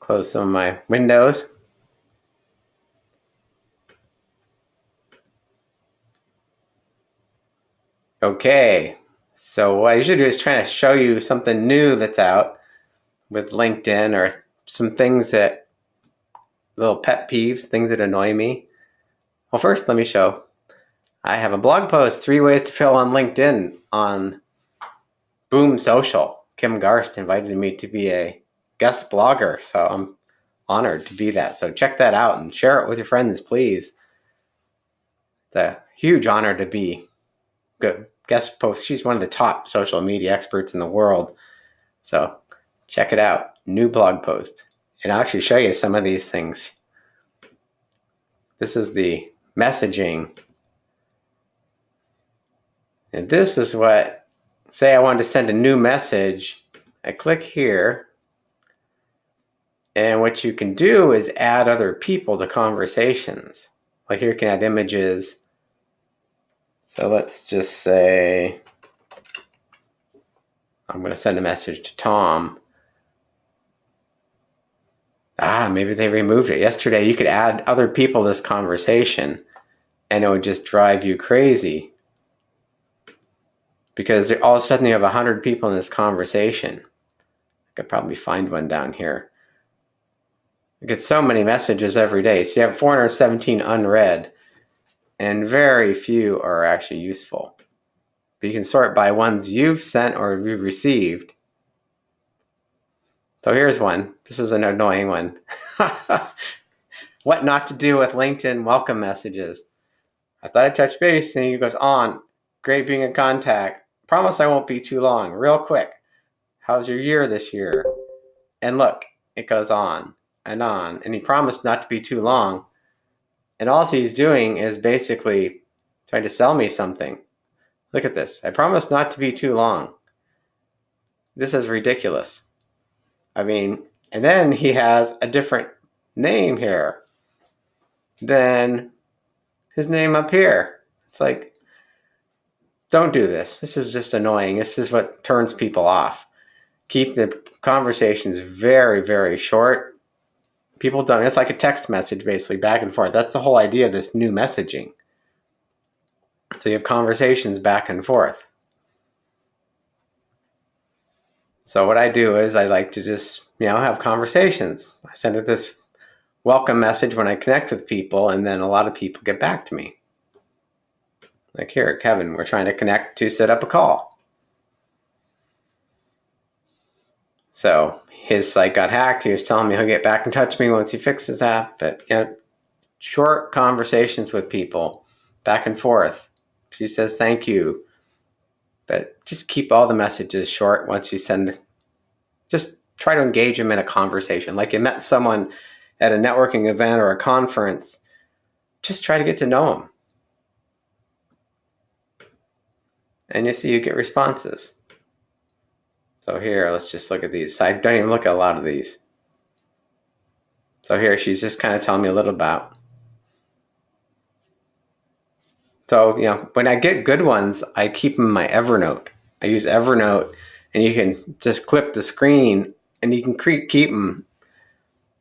Close some of my windows. Okay, so what I usually do is try to show you something new that's out with LinkedIn, or some things that, little pet peeves, things that annoy me. Well, first let me show. I have a blog post, 3 ways to fail on LinkedIn, on Boom Social. Kim Garst invited me to be a guest blogger, so I'm honored to be that. So check that out and share it with your friends, please. It's a huge honor to be good guest post. She's one of the top social media experts in the world. So check it out. New blog post. And I'll actually show you some of these things. This is the messaging. And this is what, say I wanted to send a new message. I click here. And what you can do is add other people to conversations. Like here you can add images. So let's just say I'm going to send a message to Tom. Maybe they removed it. Yesterday you could add other people to this conversation and it would just drive you crazy. Because all of a sudden you have 100 people in this conversation. I could probably find one down here. You get so many messages every day. So you have 417 unread, and very few are actually useful. But you can sort by ones you've sent or you've received. So here's one. This is an annoying one. What not to do with LinkedIn welcome messages. I thought I'd touch base, and he goes on. Great being in contact. Promise I won't be too long. Real quick. How's your year this year? And look, it goes on, and he promised not to be too long. And all he's doing is basically trying to sell me something. Look at this. I promised not to be too long. This is ridiculous. I mean, and then he has a different name here than his name up here. It's like, don't do this. This is just annoying. This is what turns people off. Keep the conversations very, very short. People don't, it's like a text message basically, back and forth. That's the whole idea of this new messaging. So you have conversations back and forth. So what I do is I like to just, have conversations. I send it this welcome message when I connect with people, and then a lot of people get back to me. Like here, Kevin, we're trying to connect to set up a call. So his site got hacked. He was telling me he'll get back in touch with me once he fixes that. But short conversations with people, back and forth. She says thank you, but just keep all the messages short. Once you send, just try to engage them in a conversation. Like you met someone at a networking event or a conference, just try to get to know them. And you see you get responses. So here, let's just look at these. I don't even look at a lot of these. So here, she's just kind of telling me a little about. So, when I get good ones, I keep them in my Evernote. I use Evernote, and you can just clip the screen, and you can keep them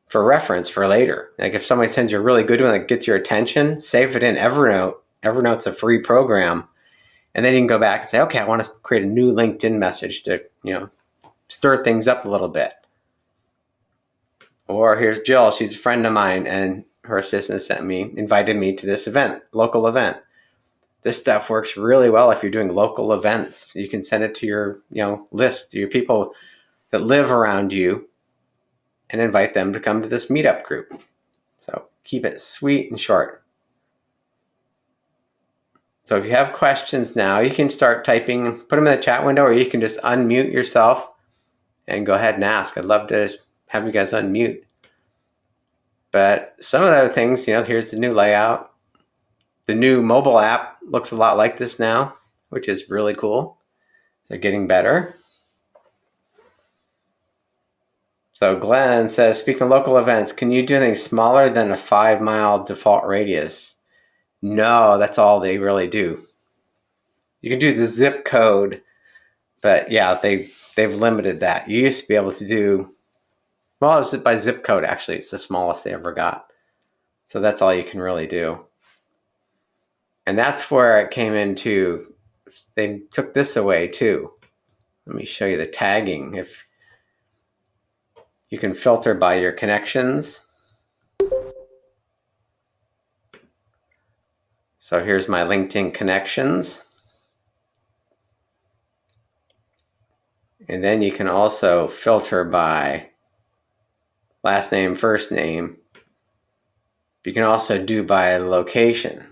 for reference for later. Like if somebody sends you a really good one that gets your attention, save it in Evernote. Evernote's a free program. And then you can go back and say, okay, I want to create a new LinkedIn message to, stir things up a little bit. Or here's Jill. She's a friend of mine, and her assistant invited me to this event, local event. This stuff works really well if you're doing local events. You can send it to your, list, to your people that live around you, and invite them to come to this meetup group. So keep it sweet and short. So if you have questions now, you can start typing, put them in the chat window, or you can just unmute yourself and go ahead and ask. I'd love to have you guys unmute. But some of the other things, here's the new layout. The new mobile app looks a lot like this now, which is really cool. They're getting better. So Glenn says, speaking of local events, can you do anything smaller than a 5-mile default radius? No, that's all they really do. You can do the zip code, but yeah, they've limited that. You used to be able to do, Well, it's by zip code, actually. It's the smallest they ever got. So that's all you can really do. And that's where it came into, they took this away too. Let me show you the tagging. If you can filter by your connections. So here's my LinkedIn connections. And then you can also filter by last name, first name. You can also do by location.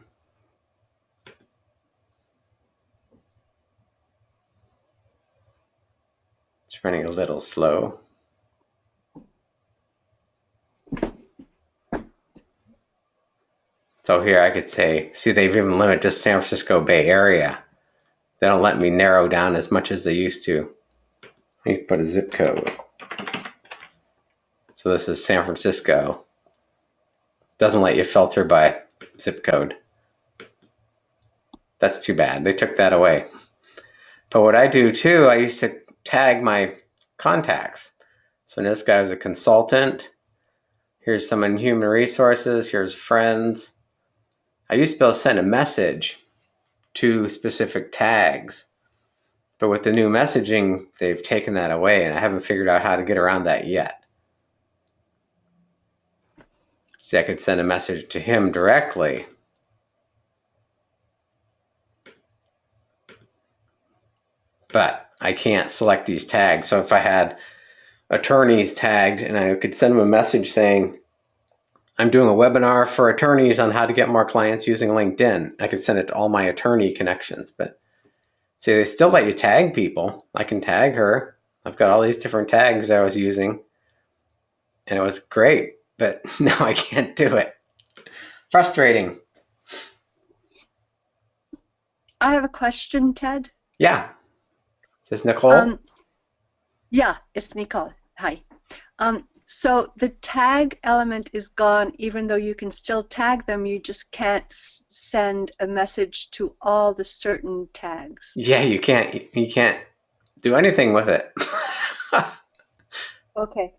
It's running a little slow. So here I could say, see, they've even limited to San Francisco Bay Area. They don't let me narrow down as much as they used to. Let me put a zip code. So this is San Francisco. Doesn't let you filter by zip code. That's too bad. They took that away. But what I do too, I used to tag my contacts. So this guy was a consultant. Here's someone in human resources. Here's friends. I used to be able to send a message to specific tags. But with the new messaging, they've taken that away, and I haven't figured out how to get around that yet. See, I could send a message to him directly. But I can't select these tags. So if I had attorneys tagged and I could send them a message saying, I'm doing a webinar for attorneys on how to get more clients using LinkedIn, I could send it to all my attorney connections. But see, they still let you tag people. I can tag her. I've got all these different tags I was using, and it was great, but now I can't do it. Frustrating. I have a question, Ted. Yeah. Is this Nicole? Yeah, it's Nicole. Hi. So the tag element is gone, even though you can still tag them, you just can't send a message to all the certain tags. Yeah, you can't do anything with it. Okay.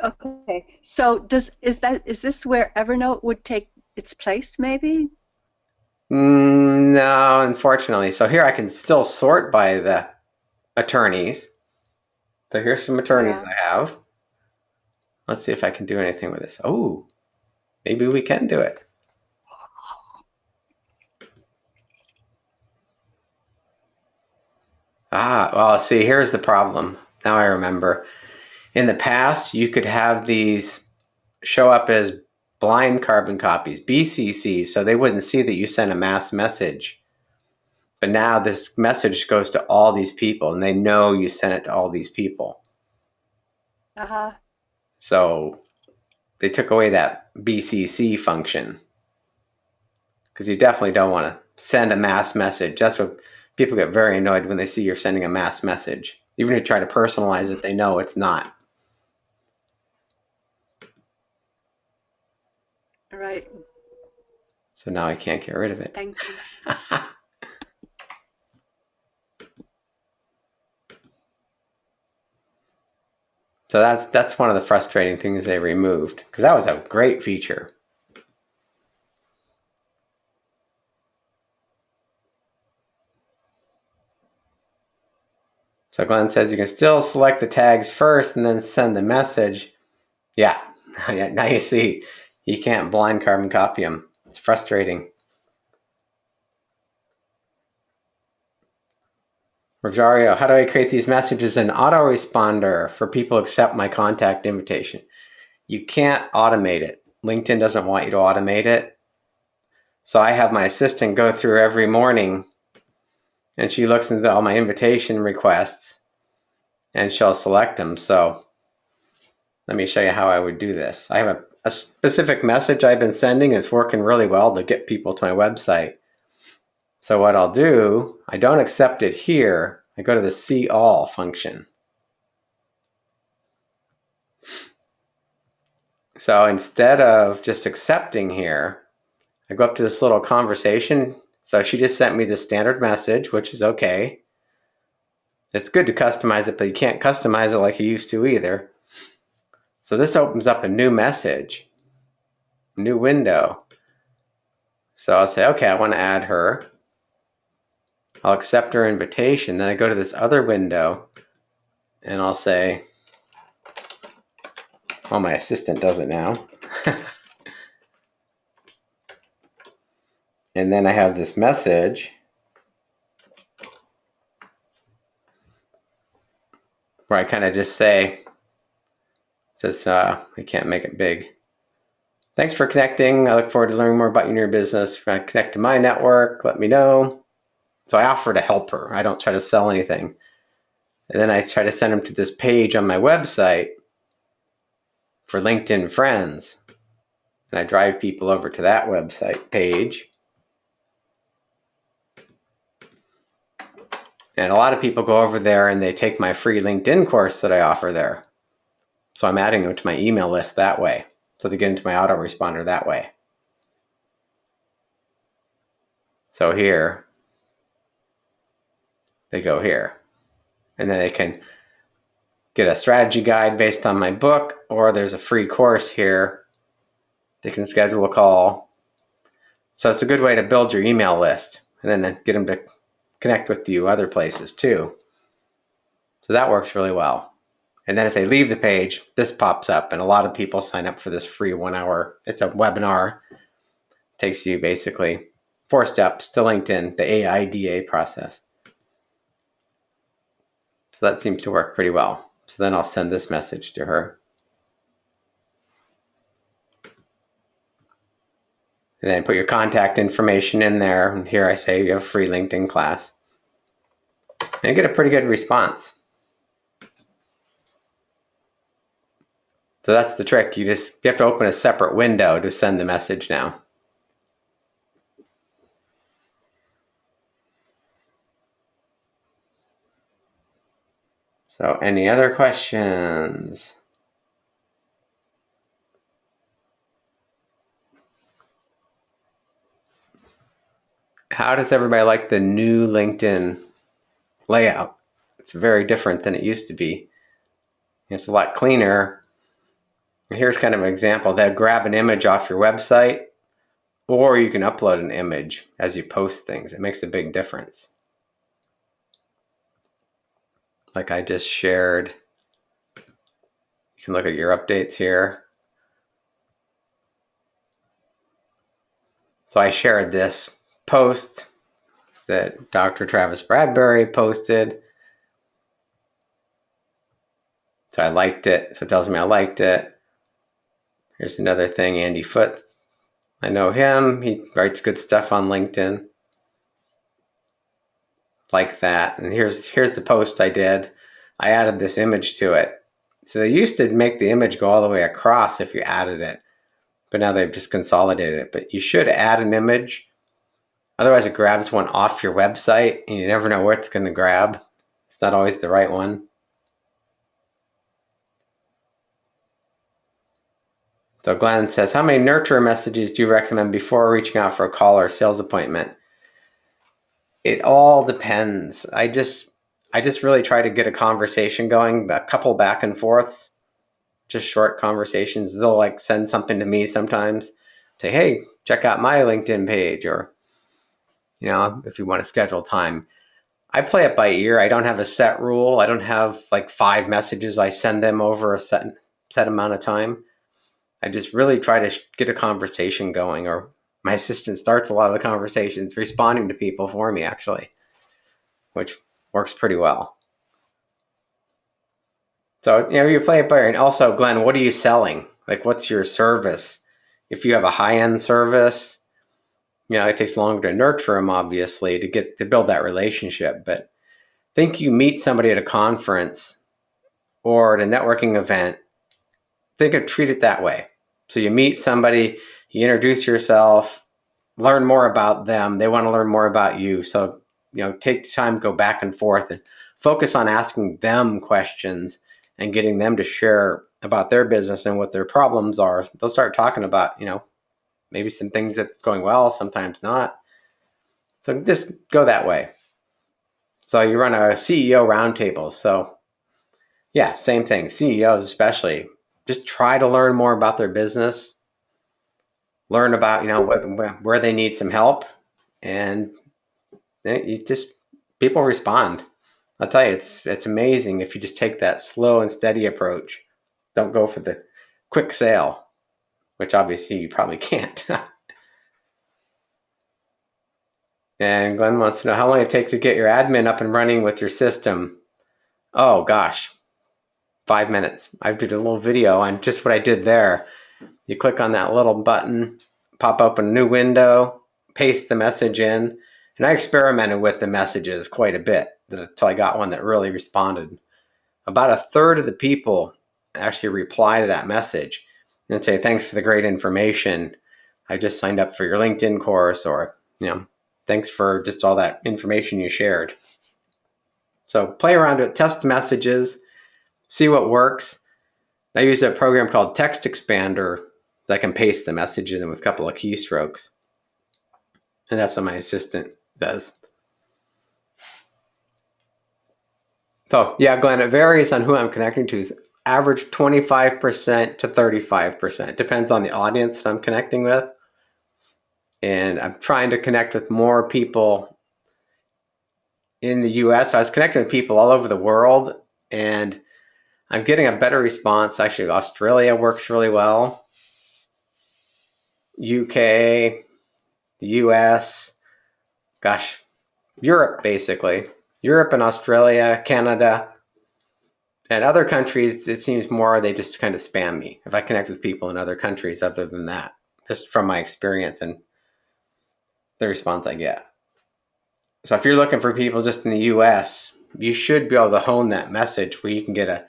Okay. So is this where Evernote would take its place, maybe? No, unfortunately. So here I can still sort by the attorneys. So here's some attorneys Yeah. I have. Let's see if I can do anything with this. Oh, maybe we can do it. Well, see, here's the problem. Now I remember. In the past, you could have these show up as blind carbon copies, BCCs, so they wouldn't see that you sent a mass message. But now this message goes to all these people, and they know you sent it to all these people. Uh-huh. So they took away that BCC function because you definitely don't want to send a mass message. That's what people get very annoyed when they see you're sending a mass message. Even if you try to personalize it, they know it's not. Right. So now I can't get rid of it. Thank you. So that's one of the frustrating things they removed, because that was a great feature. So Glenn says you can still select the tags first and then send the message. Yeah, now you see you can't blind carbon copy them. It's frustrating. Rosario, how do I create these messages in autoresponder for people to accept my contact invitation? You can't automate it. LinkedIn doesn't want you to automate it. So I have my assistant go through every morning and she looks into all my invitation requests and she'll select them. So let me show you how I would do this. I have a specific message I've been sending. It's working really well to get people to my website. So what I'll do, I don't accept it here. I go to the see all function. So instead of just accepting here, I go up to this little conversation. So she just sent me the standard message, which is okay. It's good to customize it, but you can't customize it like you used to either. So this opens up a new message, new window. So I'll say, okay, I want to add her. I'll accept her invitation. Then I go to this other window and I'll say, well, my assistant does it now. And then I have this message where I kind of just say, I can't make it big. Thanks for connecting. I look forward to learning more about you and your business. If I connect to my network, let me know. So I offer to help her. I don't try to sell anything. And then I try to send them to this page on my website for LinkedIn friends. And I drive people over to that website page. And a lot of people go over there and they take my free LinkedIn course that I offer there. So I'm adding them to my email list that way. So they get into my autoresponder that way. So here, they go here. And then they can get a strategy guide based on my book, or there's a free course here. They can schedule a call. So it's a good way to build your email list and then get them to connect with you other places too. So that works really well. And then if they leave the page, this pops up, and a lot of people sign up for this free 1 hour. It's a webinar. It takes you basically 4 steps to LinkedIn, the AIDA process. So that seems to work pretty well. So then I'll send this message to her. And then put your contact information in there. And here I say you have a free LinkedIn class. And I get a pretty good response. So that's the trick. You have to open a separate window to send the message now. So any other questions? How does everybody like the new LinkedIn layout? It's very different than it used to be. It's a lot cleaner. Here's kind of an example. They'll grab an image off your website, or you can upload an image as you post things. It makes a big difference. Like I just shared. You can look at your updates here. So I shared this post that Dr. Travis Bradbury posted. So I liked it. So it tells me I liked it. Here's another thing, Andy Foote. I know him. He writes good stuff on LinkedIn. Like that. And here's the post I did. I added this image to it. So they used to make the image go all the way across if you added it. But now they've just consolidated it. But you should add an image. Otherwise it grabs one off your website and you never know where it's going to grab. It's not always the right one. So Glenn says, how many nurture messages do you recommend before reaching out for a call or sales appointment? It all depends. I just really try to get a conversation going, a couple back and forths, just short conversations. They'll like send something to me sometimes, say, hey, check out my LinkedIn page, or, if you want to schedule time. I play it by ear. I don't have a set rule. I don't have like 5 messages I send them over a set amount of time. I just really try to get a conversation going, or my assistant starts a lot of the conversations, responding to people for me, actually, which works pretty well. So, you play it by ear. And also, Glenn, what are you selling? Like, what's your service? If you have a high-end service, it takes longer to nurture them, obviously, to build that relationship. But I think you meet somebody at a conference or at a networking event, treat it that way. So you meet somebody, you introduce yourself, learn more about them. They want to learn more about you. So, take the time, go back and forth, and focus on asking them questions and getting them to share about their business and what their problems are. They'll start talking about, maybe some things that's going well, sometimes not. So just go that way. So you run a CEO roundtable. So yeah, same thing. CEOs especially, just try to learn more about their business, learn about, where they need some help, and you just, people respond. I'll tell you, it's amazing if you just take that slow and steady approach. Don't go for the quick sale, which obviously you probably can't. And Glenn wants to know how long it take to get your admin up and running with your system. Oh gosh, 5 minutes. I did a little video on just what I did there. You click on that little button, pop open a new window, paste the message in, and I experimented with the messages quite a bit until I got one that really responded. About a third of the people actually reply to that message and say, thanks for the great information. I just signed up for your LinkedIn course, or, thanks for just all that information you shared. So play around with test messages, see what works. I use a program called Text Expander that I can paste the messages in with a couple of keystrokes. And that's what my assistant does. So yeah, Glenn, it varies on who I'm connecting to. Average 25% to 35%. Depends on the audience that I'm connecting with. And I'm trying to connect with more people in the US. I was connecting with people all over the world, and I'm getting a better response. Actually, Australia works really well. UK, the US, gosh, Europe basically. Europe and Australia, Canada, and other countries, it seems more they just kind of spam me if I connect with people in other countries other than that, just from my experience and the response I get. So if you're looking for people just in the US, you should be able to hone that message where you can get a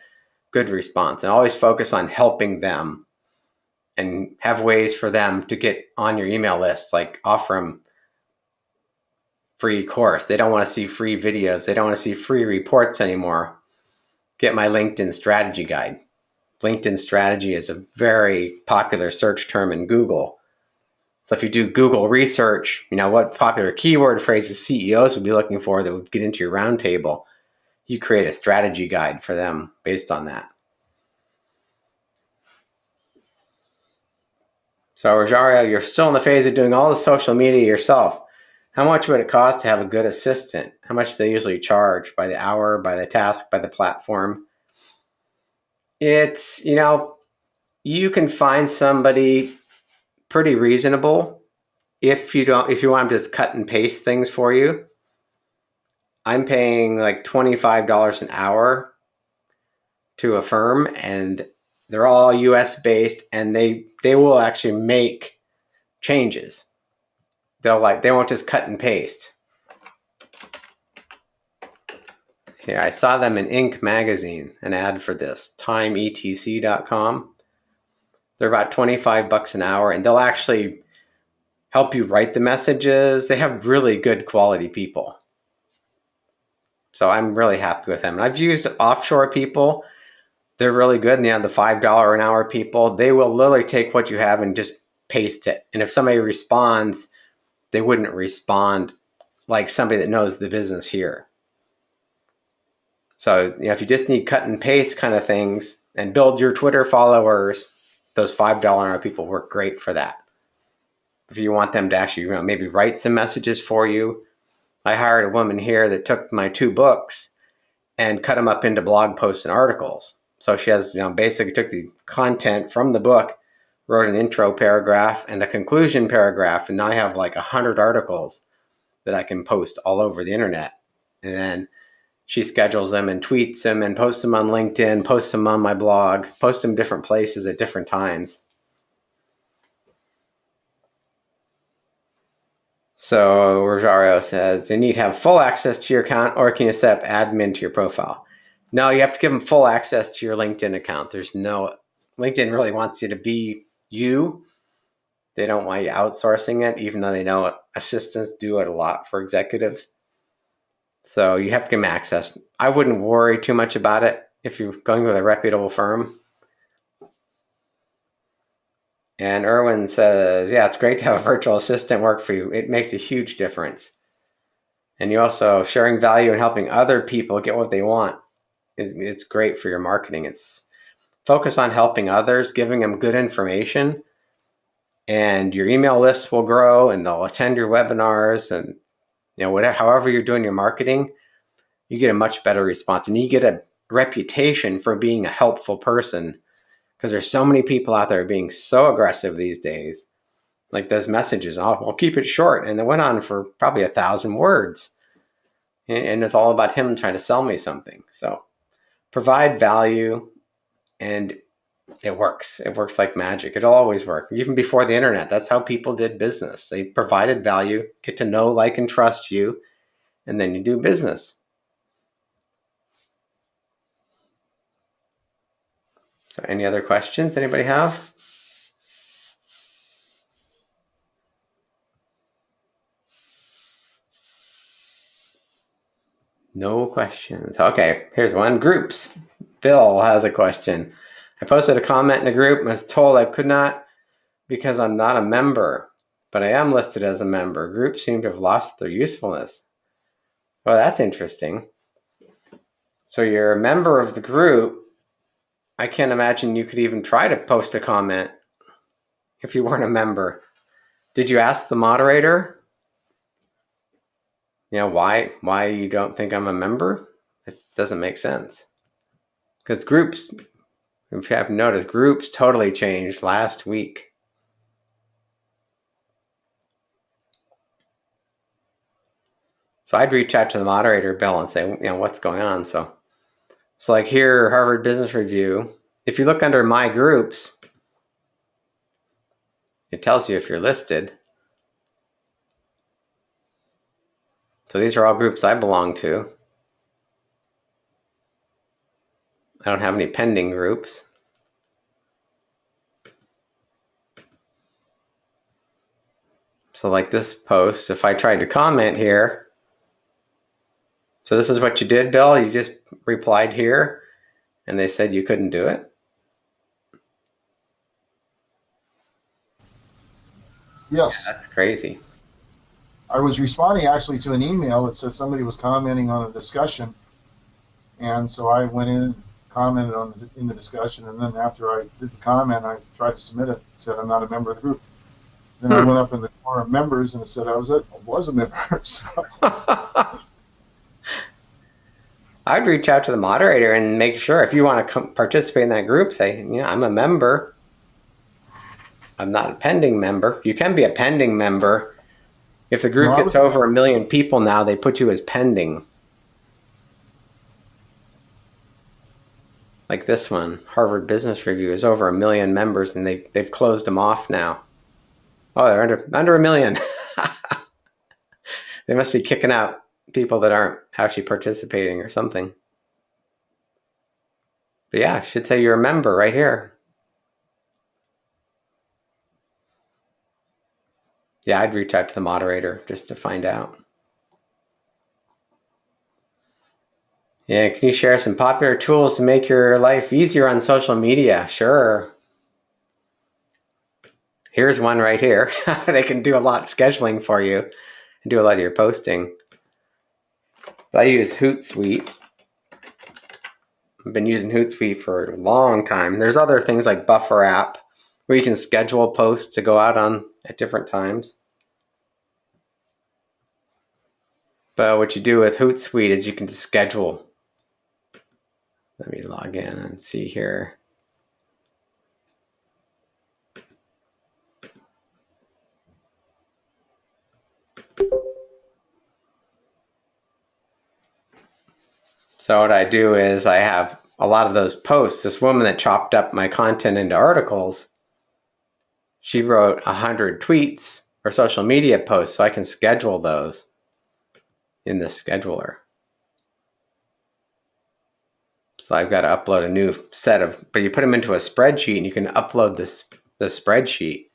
good response, and always focus on helping them and have ways for them to get on your email list, like offer them free course. They don't want to see free videos. They don't want to see free reports anymore. Get my LinkedIn strategy guide. LinkedIn strategy is a very popular search term in Google. So if you do Google research, what popular keyword phrases CEOs would be looking for that would get into your roundtable, you create a strategy guide for them based on that. So Rosario, you're still in the phase of doing all the social media yourself. How much would it cost to have a good assistant? How much do they usually charge? By the hour, by the task, by the platform? It's, you can find somebody pretty reasonable if you want them to just cut and paste things for you. I'm paying like $25 an hour to a firm, and they're all US based, and they will actually make changes. They won't just cut and paste. Here, I saw them in Inc. magazine, an ad for this, timeetc.com. They're about $25 an hour, and they'll actually help you write the messages. They have really good quality people. So I'm really happy with them. And I've used offshore people. They're really good. And the $5 an hour people, they will literally take what you have and just paste it. And if somebody responds, they wouldn't respond like somebody that knows the business here. So if you just need cut and paste kind of things and build your Twitter followers, those $5 an hour people work great for that. If you want them to actually maybe write some messages for you, I hired a woman here that took my 2 books and cut them up into blog posts and articles. So she has, basically took the content from the book, wrote an intro paragraph and a conclusion paragraph, and now I have like 100 articles that I can post all over the internet. And then she schedules them and tweets them and posts them on LinkedIn, posts them on my blog, posts them different places at different times. So Rosario says, you need to have full access to your account, or can you set up admin to your profile? No, you have to give them full access to your LinkedIn account. LinkedIn really wants you to be you. They don't want you outsourcing it, even though they know assistants do it a lot for executives. So you have to give them access. I wouldn't worry too much about it if you're going with a reputable firm. And Erwin says, yeah, it's great to have a virtual assistant work for you. It makes a huge difference. And you also sharing value and helping other people get what they want. It's great for your marketing. focus on helping others, giving them good information, and your email list will grow and they'll attend your webinars, and whatever, however you're doing your marketing, you get a much better response, and you get a reputation for being a helpful person, because there's so many people out there being so aggressive these days. Like those messages, I'll keep it short, and it went on for probably 1,000 words, and it's all about him trying to sell me something. So provide value, and it works. It works like magic. It'll always work. Even before the internet, that's how people did business. They provided value, get to know, like, and trust you, and then you do business. So any other questions anybody have? No questions. Okay, here's one. Groups. Bill has a question. I posted a comment in a group and was told I could not because I'm not a member, but I am listed as a member. Groups seem to have lost their usefulness. Well, that's interesting. So you're a member of the group. I can't imagine you could even try to post a comment if you weren't a member. Did you ask the moderator, why you don't think I'm a member? It doesn't make sense. Because groups, if you haven't noticed, groups totally changed last week. So I'd reach out to the moderator, Bill, and say, what's going on? So like here, Harvard Business Review, if you look under My Groups, it tells you if you're listed. So these are all groups I belong to. I don't have any pending groups. So like this post, if I tried to comment here, so this is what you did, Bill, you just replied here, and they said you couldn't do it? Yes. Yeah, that's crazy. I was responding actually to an email that said somebody was commenting on a discussion, and so I went in and commented in the discussion, and then after I did the comment, I tried to submit it. It said I'm not a member of the group. Then I went up in the corner of members, and it said I was a member. So. I'd reach out to the moderator and make sure, if you want to participate in that group, say, I'm a member. I'm not a pending member. You can be a pending member. If the group gets over 1 million people now, they put you as pending. Like this one, Harvard Business Review, is over 1 million members, and they've closed them off now. Oh, they're under 1 million. They must be kicking out people that aren't actually participating or something. But yeah, it should say you're a member right here. Yeah, I'd reach out to the moderator just to find out. Yeah, can you share some popular tools to make your life easier on social media? Sure. Here's one right here. They can do a lot of scheduling for you and do a lot of your posting. But I use Hootsuite. I've been using Hootsuite for a long time. There's other things like Buffer app where you can schedule posts to go out on at different times. But what you do with Hootsuite is you can just schedule. Let me log in and see here. So what I do is I have a lot of those posts. This woman that chopped up my content into articles, she wrote 100 tweets or social media posts, so I can schedule those in the scheduler. So I've got to upload a new set of, but you put them into a spreadsheet and you can upload the spreadsheet.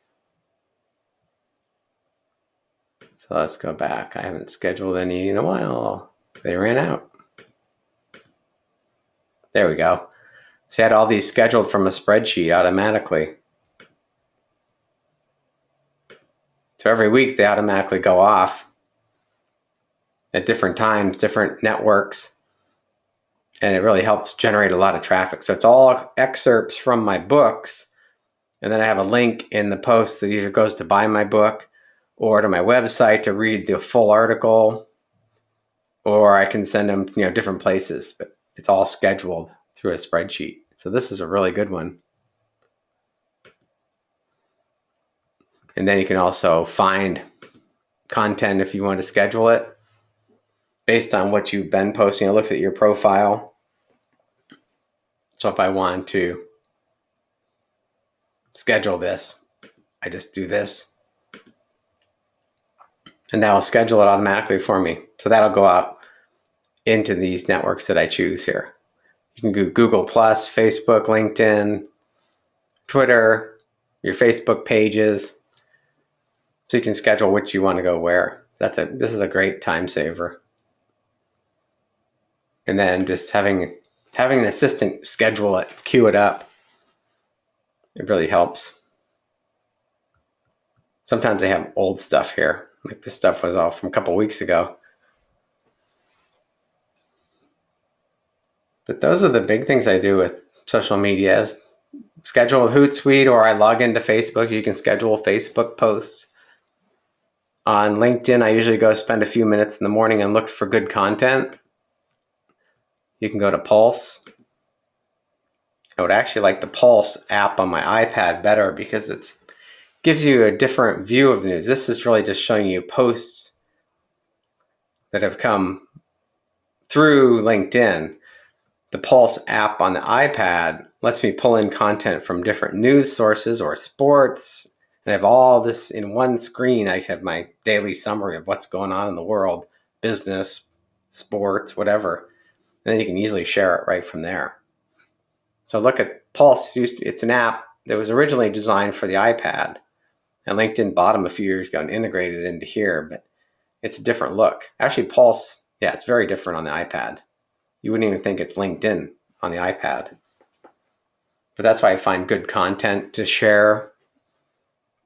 So let's go back. I haven't scheduled any in a while. They ran out. There we go. So I had all these scheduled from a spreadsheet automatically. So every week they automatically go off at different times, different networks. and it really helps generate a lot of traffic. So it's all excerpts from my books, and then I have a link in the post that either goes to buy my book or to my website to read the full article, or I can send them, different places, but it's all scheduled through a spreadsheet. So this is a really good one. And then you can also find content if you want to schedule it based on what you've been posting. It looks at your profile. So if I want to schedule this, I just do this, and that will schedule it automatically for me. So that'll go out into these networks that I choose here. You can do Google Plus, Facebook, LinkedIn, Twitter, your Facebook pages. So you can schedule which you want to go where. This is a great time saver. And then just having an assistant schedule it, queue it up, it really helps. Sometimes I have old stuff here, like this stuff was all from a couple weeks ago. But those are the big things I do with social media. Schedule with Hootsuite, or I log into Facebook. You can schedule Facebook posts. On LinkedIn, I usually go spend a few minutes in the morning and look for good content. You can go to Pulse. I would actually like the Pulse app on my iPad better because it gives you a different view of the news. This is really just showing you posts that have come through LinkedIn. The Pulse app on the iPad lets me pull in content from different news sources or sports, and I have all this in one screen. I have my daily summary of what's going on in the world, business, sports, whatever, and then you can easily share it right from there. So look at Pulse. It's an app that was originally designed for the iPad, and LinkedIn bought them a few years ago and integrated it into here, but it's a different look. Actually, Pulse, yeah, it's very different on the iPad. You wouldn't even think it's LinkedIn on the iPad. But that's why I find good content to share.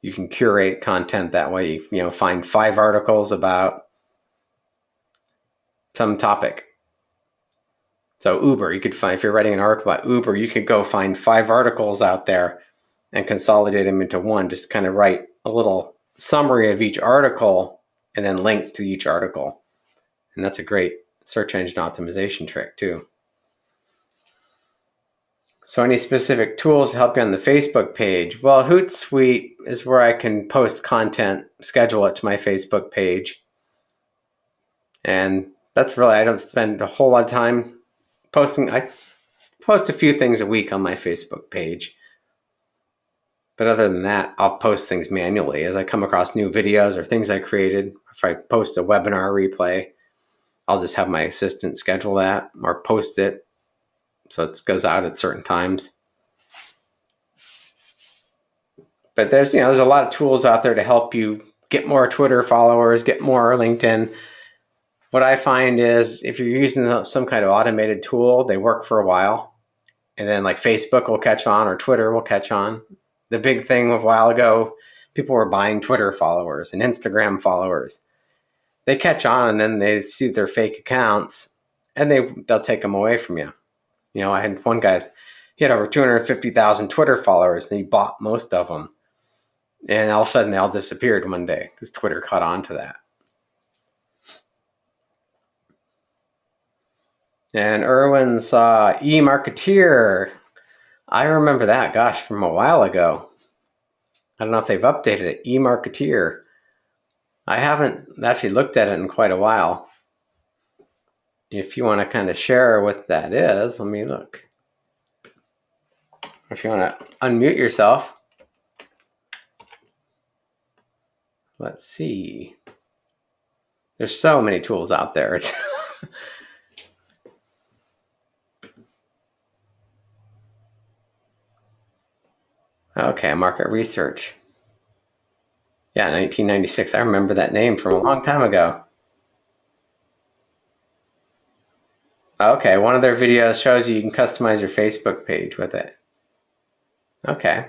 You can curate content that way. You find 5 articles about some topic. So Uber, you could find, if you're writing an article about Uber, you could go find 5 articles out there and consolidate them into one. Just kind of write a little summary of each article and then link to each article. And that's a great search engine optimization trick too. So any specific tools to help you on the Facebook page? Well, Hootsuite is where I can post content, schedule it to my Facebook page. And that's really, I don't spend a whole lot of time posting. I post a few things a week on my Facebook page. But other than that, I'll post things manually as I come across new videos or things I created. If I post a webinar replay, I'll just have my assistant schedule that or post it so it goes out at certain times. But there's a lot of tools out there to help you get more Twitter followers, get more LinkedIn. What I find is if you're using some kind of automated tool, they work for a while, and then like Facebook will catch on or Twitter will catch on. The big thing a while ago, people were buying Twitter followers and Instagram followers. They catch on and then they see their fake accounts and they'll take them away from you. I had one guy, he had over 250,000 Twitter followers and he bought most of them. And all of a sudden they all disappeared one day because Twitter caught on to that. And Irwin saw Emarketer. I remember that, gosh, from a while ago. I don't know if they've updated it. Emarketer. I haven't actually looked at it in quite a while. If you want to kind of share what that is, let me look. If you want to unmute yourself. Let's see. There's so many tools out there. Okay, market research. Yeah, 1996. I remember that name from a long time ago. Okay, one of their videos shows you can customize your Facebook page with it. Okay.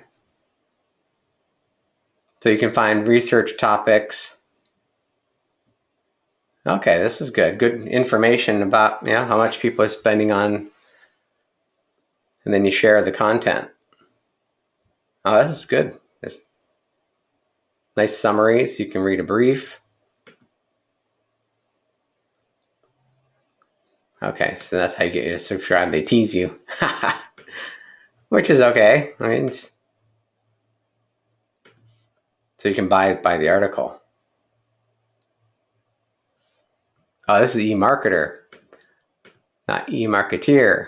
So you can find research topics. Okay, this is good. Good information about how much people are spending on and then you share the content. Oh, this is good. It's nice summaries. You can read a brief. Okay, so that's how you get you to subscribe. They tease you, which is okay. I mean, so you can buy the article. Oh, this is Emarketer, not Emarketer.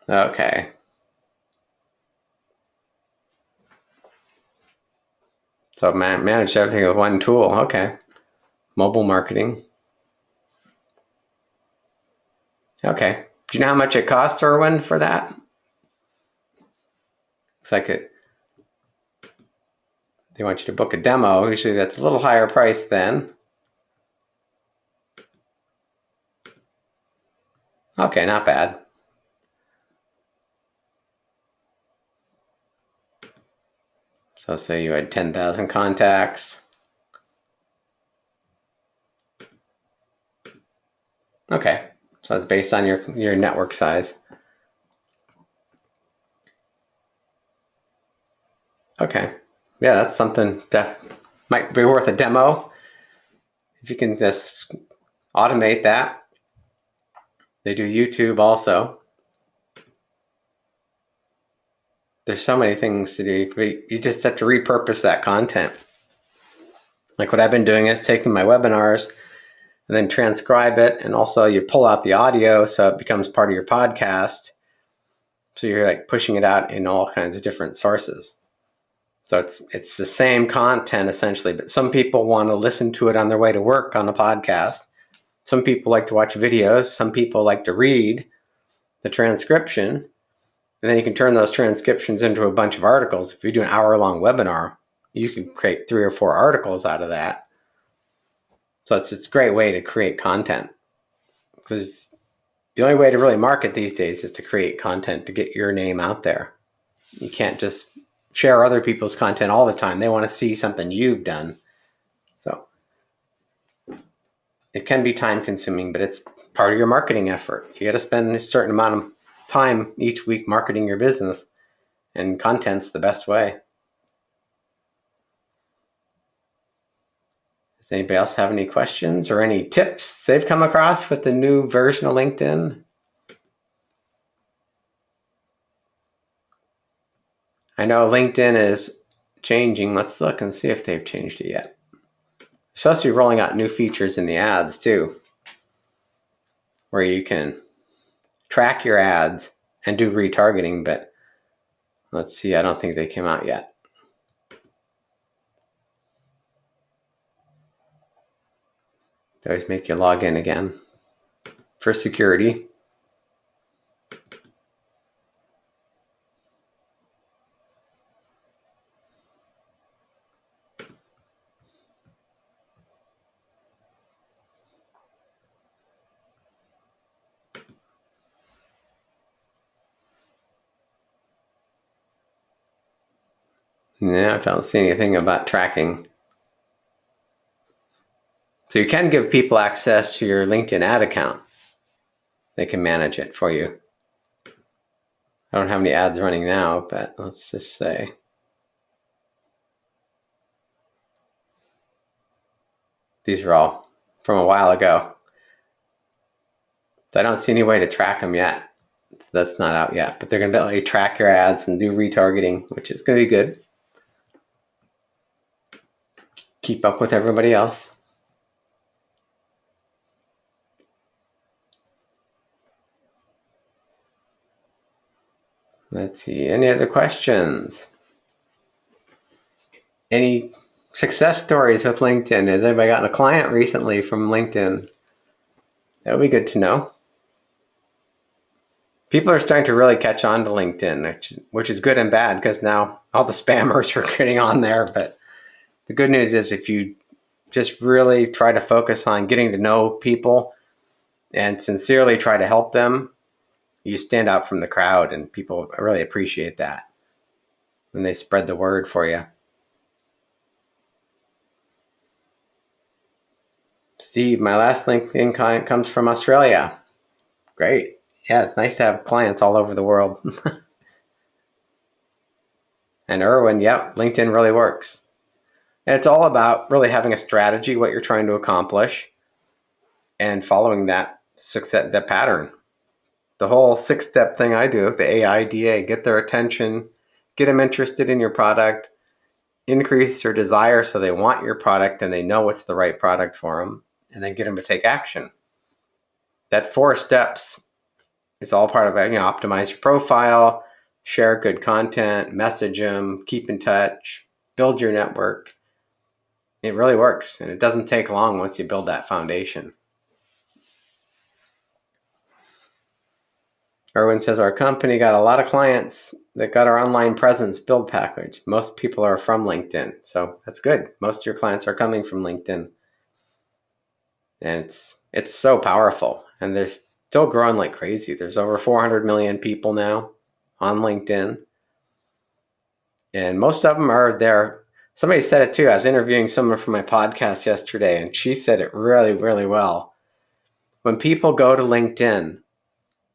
Okay. So manage everything with one tool. Okay. Mobile marketing. Okay. Do you know how much it costs, Erwin, for that? Looks like they want you to book a demo. Usually that's a little higher price then. Okay, not bad. So say you had 10,000 contacts. Okay, so it's based on your network size. Okay, yeah, that's something that might be worth a demo. If you can just automate that. They do YouTube also. There's so many things to do. You just have to repurpose that content. Like what I've been doing is taking my webinars and then transcribe it, and also you pull out the audio so it becomes part of your podcast. So you're like pushing it out in all kinds of different sources. So it's the same content essentially, but some people want to listen to it on their way to work on a podcast. Some people like to watch videos. Some people like to read the transcription. And then you can turn those transcriptions into a bunch of articles. If you do an hour-long webinar, you can create 3 or 4 articles out of that. So it's a great way to create content, because the only way to really market these days is to create content to get your name out there. You can't just share other people's content all the time. They want to see something you've done. So it can be time consuming, but it's part of your marketing effort. You got to spend a certain amount of time each week marketing your business, and content's the best way. Does anybody else have any questions or any tips they've come across with the new version of LinkedIn? I know LinkedIn is changing. Let's look and see if they've changed it yet. They're supposed to be rolling out new features in the ads too, where you can track your ads and do retargeting, but let's see, I don't think they came out yet. They always make you log in again for security. No, I don't see anything about tracking. So you can give people access to your LinkedIn ad account. They can manage it for you. I don't have any ads running now, but let's just say. These are all from a while ago. So I don't see any way to track them yet. So that's not out yet, but they're going to let you track your ads and do retargeting, which is going to be good. Keep up with everybody else. Let's see, any other questions? Any success stories with LinkedIn? Has anybody gotten a client recently from LinkedIn? That would be good to know. People are starting to really catch on to LinkedIn, which is good and bad because now all the spammers are getting on there. But the good news is if you just really try to focus on getting to know people and sincerely try to help them, you stand out from the crowd, and people really appreciate that when they spread the word for you. Steve, my last LinkedIn client comes from Australia. Great. Yeah, it's nice to have clients all over the world. And Erwin, yep, LinkedIn really works. And it's all about really having a strategy, what you're trying to accomplish, and following that success, that pattern. The whole 6-step thing I do, the AIDA, get their attention, get them interested in your product, increase their desire so they want your product and they know it's the right product for them, and then get them to take action. That 4 steps is all part of it. Optimize your profile, share good content, message them, keep in touch, build your network. It really works, and it doesn't take long once you build that foundation. Erwin says, our company got a lot of clients that got our online presence build package. Most people are from LinkedIn, so that's good. Most of your clients are coming from LinkedIn. And it's so powerful, and they're still growing like crazy. There's over 400 million people now on LinkedIn, and most of them are there. Somebody said it too. I was interviewing someone from my podcast yesterday, and she said it really, really well. When people go to LinkedIn,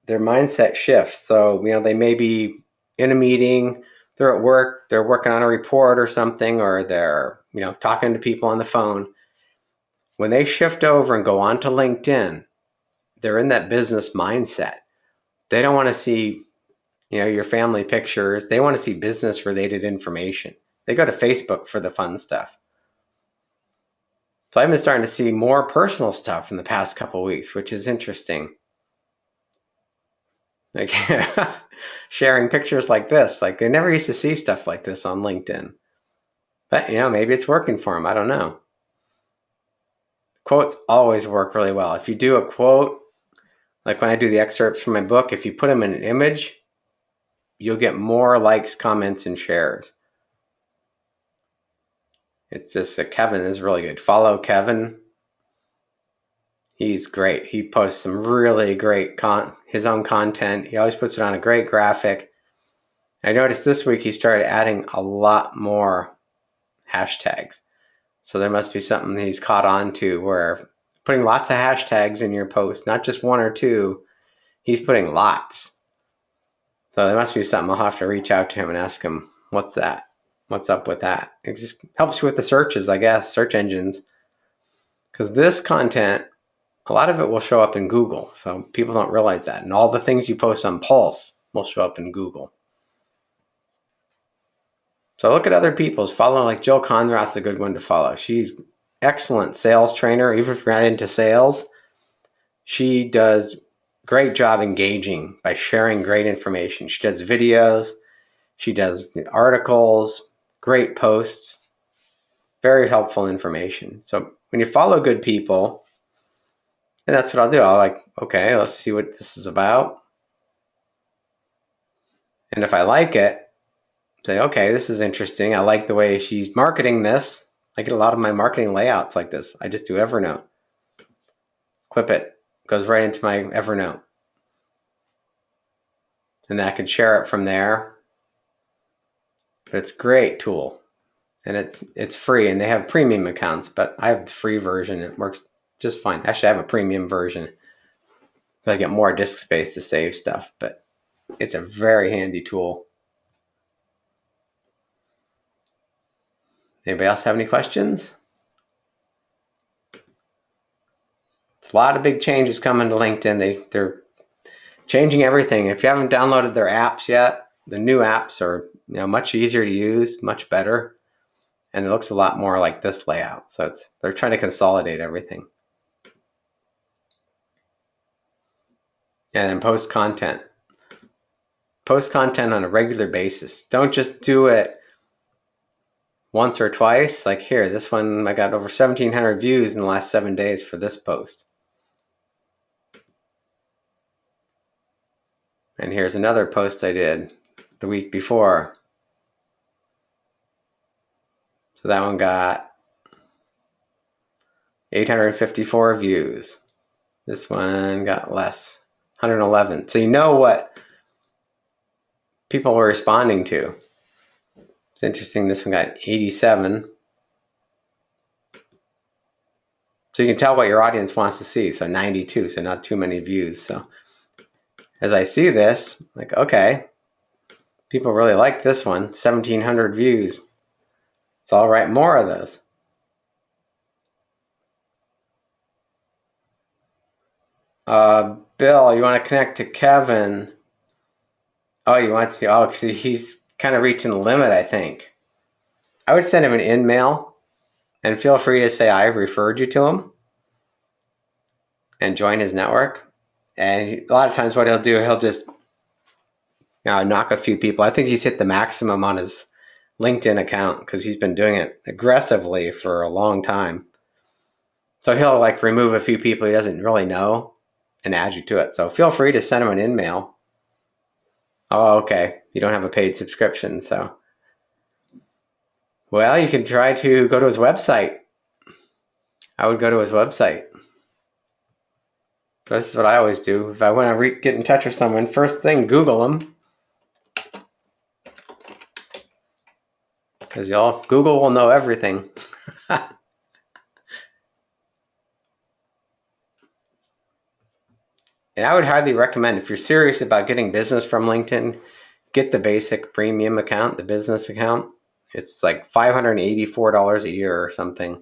their mindset shifts. So, they may be in a meeting, they're at work, they're working on a report or something, or they're, talking to people on the phone. When they shift over and go onto LinkedIn, they're in that business mindset. They don't want to see, your family pictures. They want to see business related information. They go to Facebook for the fun stuff. So I've been starting to see more personal stuff in the past couple of weeks, which is interesting. Like sharing pictures like this. Like I never used to see stuff like this on LinkedIn. But, maybe it's working for them. I don't know. Quotes always work really well. If you do a quote, like when I do the excerpts from my book, if you put them in an image, you'll get more likes, comments, and shares. It's just Kevin is really good. Follow Kevin. He's great. He posts some really great his own content. He always puts it on a great graphic. I noticed this week he started adding a lot more hashtags. So there must be something he's caught on to where putting lots of hashtags in your post, not just 1 or 2, he's putting lots. So there must be something. I'll have to reach out to him and ask him, what's that? What's up with that? It just helps you with the searches, I guess, search engines. Because this content, a lot of it will show up in Google. So people don't realize that. And all the things you post on Pulse will show up in Google. So look at other people's. Follow, like Jill Conrath's a good one to follow. She's excellent sales trainer. Even if you're not into sales, she does great job engaging by sharing great information. She does videos. She does articles, great posts, very helpful information. So when you follow good people, and that's what I'll do. Okay, let's see what this is about. And if I like it, say, okay, this is interesting. I like the way she's marketing this. I get a lot of my marketing layouts like this. I just do Evernote. Clip it, goes right into my Evernote. And then I can share it from there. But it's a great tool. And it's free, and they have premium accounts, but I have the free version. It works just fine. Actually, I have a premium version. So I get more disk space to save stuff, but it's a very handy tool. Anybody else have any questions? It's a lot of big changes coming to LinkedIn. They're changing everything. If you haven't downloaded their apps yet, the new apps are much easier to use, much better, and it looks a lot more like this layout. So they're trying to consolidate everything. And then post content. Post content on a regular basis. Don't just do it once or twice. Like here, this one, I got over 1,700 views in the last 7 days for this post. And here's another post I did the week before. So that one got 854 views. This one got less, 111. So you know what people were responding to. It's interesting, this one got 87. So you can tell what your audience wants to see. So 92, so not too many views. So as I see this, like, okay, people really like this one, 1,700 views. So I'll write more of those. Bill, you want to connect to Kevin? Oh, you want to? Oh, see, he's kind of reaching the limit, I think. I would send him an in-mail, and feel free to say I've referred you to him, and join his network. And a lot of times, what he'll do, he'll just knock a few people. I think he's hit the maximum on his LinkedIn account because he's been doing it aggressively for a long time. So he'll like remove a few people he doesn't really know and add you to it. So feel free to send him an in-mail. Oh, okay. You don't have a paid subscription, so. Well, you can try to go to his website. I would go to his website. So this is what I always do. If I want to get in touch with someone, first thing, Google them. Because Google will know everything. And I would highly recommend, if you're serious about getting business from LinkedIn, get the basic premium account, the business account. It's like $584 a year or something.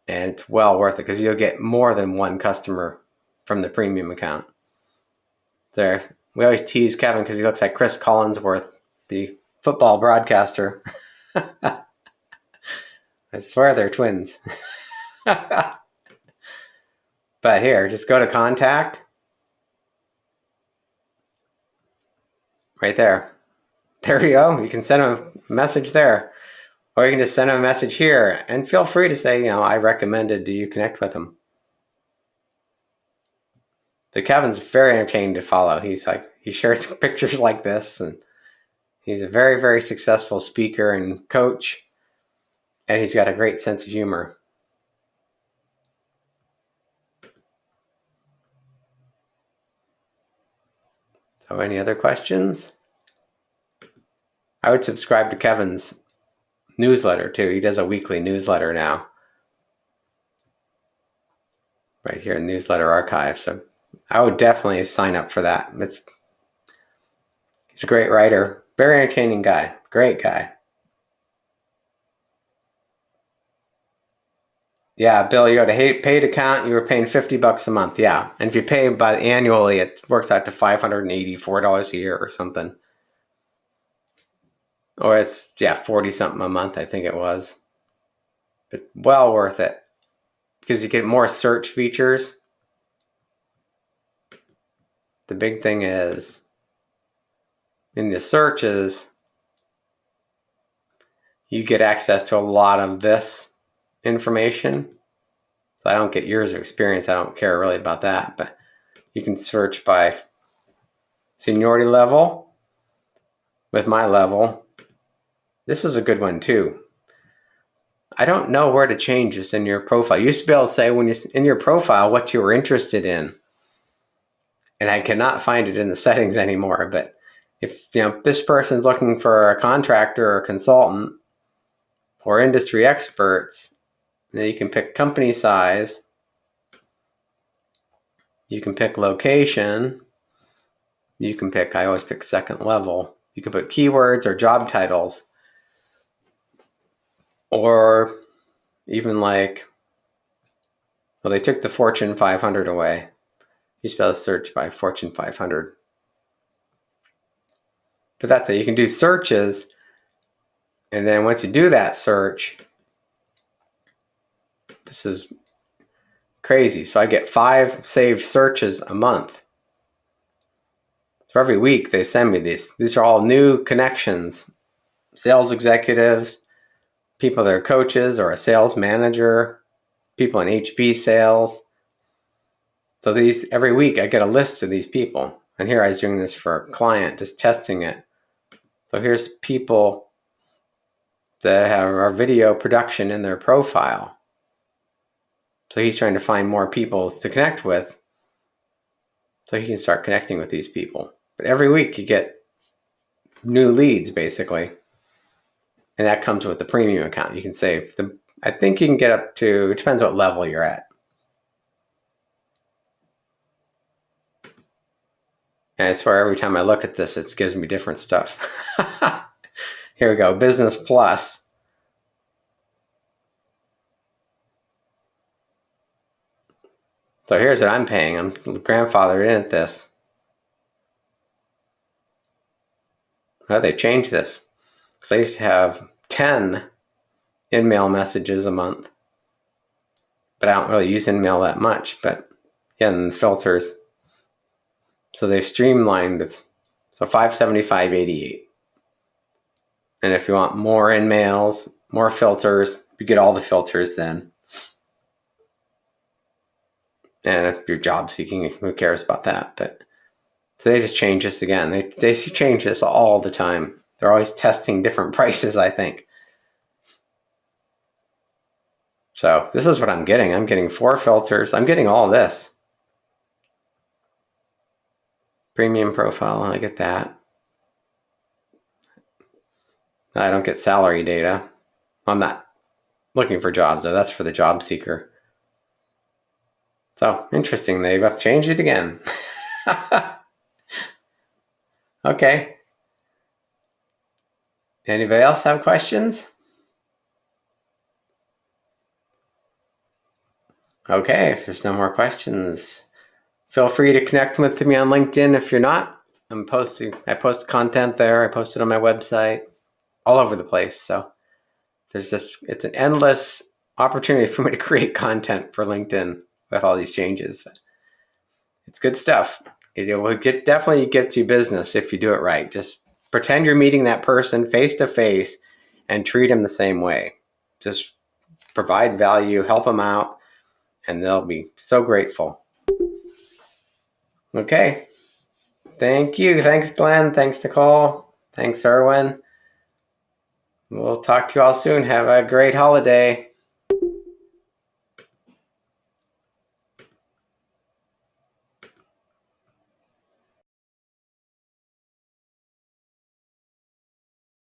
And it's well worth it because you'll get more than one customer from the premium account. So we always tease Kevin because he looks like Chris Collinsworth, the football broadcaster. I swear they're twins. But here, just go to contact. Right there. There you go. You can send him a message there. Or you can just send him a message here. And feel free to say, I recommended, do you connect with him? So Kevin's very entertaining to follow. He shares pictures like this, and he's a very, very successful speaker and coach. And he's got a great sense of humor. So any other questions? I would subscribe to Kevin's newsletter too. He does a weekly newsletter now. Right here in Newsletter Archive. So I would definitely sign up for that. He's a great writer. Very entertaining guy. Great guy. Yeah, Bill, you had a paid account. You were paying $50 a month. Yeah, and if you pay by annually, it works out to $584 a year or something. Or it's 40 something a month, I think it was. But well worth it because you get more search features. The big thing is in the searches, you get access to a lot of this information. So I don't get years of experience. I don't care really about that, but you can search by seniority level with my level. This is a good one too. I don't know where to change this in your profile. You used to be able to say when you in your profile what you were interested in, and I cannot find it in the settings anymore. But if this person's looking for a contractor or a consultant or industry experts, then you can pick company size. You can pick location. You can pick, I always pick second level. You can put keywords or job titles. Or even like, well, they took the Fortune 500 away. You used to be able to search by Fortune 500. But that's it. You can do searches. And then once you do that search, this is crazy. So I get 5 saved searches a month. So every week they send me these. These are all new connections, sales executives, people that are coaches or a sales manager, people in HP sales. So these every week I get a list of these people. And here I was doing this for a client, just testing it. So here's people that have our video production in their profile. So he's trying to find more people to connect with so he can start connecting with these people. But every week you get new leads, basically. And that comes with the premium account. You can save them. I think you can get up to, it depends what level you're at. And I swear every time I look at this, it gives me different stuff. Here we go, Business Plus. So here's what I'm paying. I'm grandfathered in at this. Well, they changed this. Because I used to have 10 in-mail messages a month. But I don't really use in-mail that much. But yeah, and the filters. So they've streamlined it. So $575.88. And if you want more in-mails, more filters, you get all the filters then. And if you're job seeking, who cares about that? But so they just change this again. They change this all the time. They're always testing different prices, I think. So this is what I'm getting. I'm getting 4 filters. I'm getting all this. Premium profile, I get that. I don't get salary data. I'm not looking for jobs, though. That's for the job seeker. So interesting, they've changed it again. Okay. Anybody else have questions? Okay, if there's no more questions, feel free to connect with me on LinkedIn. If you're not, I post content there. I post it on my website, all over the place. So it's an endless opportunity for me to create content for LinkedIn with all these changes. But it's good stuff. It will definitely get you business if you do it right. Just pretend you're meeting that person face to face and treat them the same way. Just provide value, help them out, and they'll be so grateful. Okay. Thank you. Thanks, Glenn. Thanks, Nicole. Thanks, Erwin. We'll talk to you all soon. Have a great holiday.